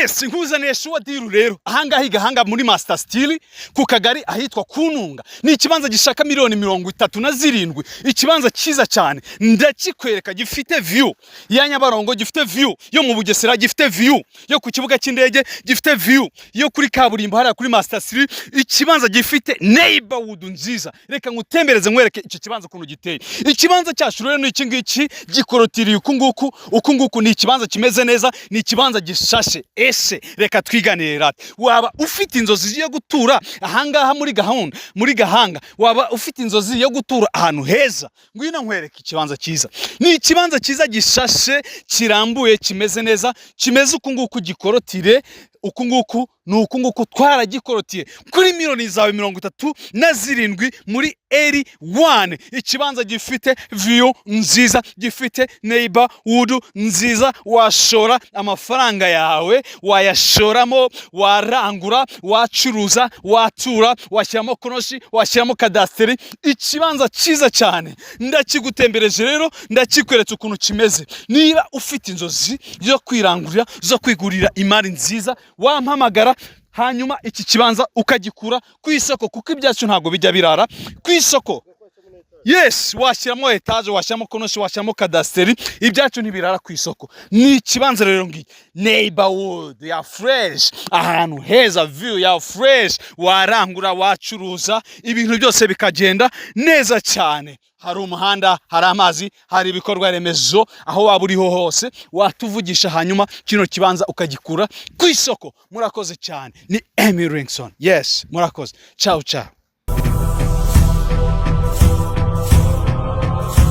Yes, nkuzaniye shuwa deal rero. Ahangaha igahanga muri Master Steel ku kagari ahitwa Kununga. Ni ikibanza gishaka miliyoni 37. Ikibanza cyiza cyane. Ndakikwereka gifite view ya Nyabarongo, gifite view yo mu Bugesera, gifite view yo ku kibuga cy'indege, gifite view yo kuri kaburimbo hariya kuri Master Steel. Ikibanza gifite neighborhood nziza. Reka ngutembereze nkwereke icyo kibanza ukuntu giteye. Ikibanza cyacu rero ni iki ngiki gikorotiriye uku nguku ni ikibanza kimeze neza, ni ikibanza gishashe. Ese reka twiganire rati, waba ufite inzozi yo gutura ahangaha muri Gahanga, waba ufite inzozi yo gutura ahantu heza, ngwino nkwereke ikibanza cyiza. Ni ikibanza cyiza gishashe, kirambuye, kimeze neza, kimeze uku nguku gikorotire. Uku nguku twaragikorotiye kuri miliyoni zawe 37 muri eri 1. Ikibanza gifite view nziza, gifite neighborhood nziza. Washora amafaranga yawe, wayashoramo, warangura, wacuruza, watura, washyiramo konoshi, washyiramo kadasteri. Ikibanza cyiza cyane, ndakigutembereje rero, ndakikweretse ukuntu kimeze. Niba ufite inzozi zo kwirangurira, zo kwigurira imari nziza, wampamagara hanyuma iki kibanza ukagikura ku isoko, kuko ibyacu ntago bijya birara ku isoko. Yes, washyiramo etage, washyiramo konoshi, washyiramo kadasteri, ibyacu ntibirara ku isoko. Ni ikibanza rero ngi neighborhood ya fresh, ahantu heza, view ya fresh, warangura, wacuruza, ibintu byose bikagenda neza cyane. Hari umuhanda, hari amazi, hari ibikorwa remezo. Aho waba uriho hose watuvugisha hanyuma kino kibanza ukagikura ku isoko. Murakoze cyane. Ni Emmy Ringson. Yes, murakoze. Ciao ciao.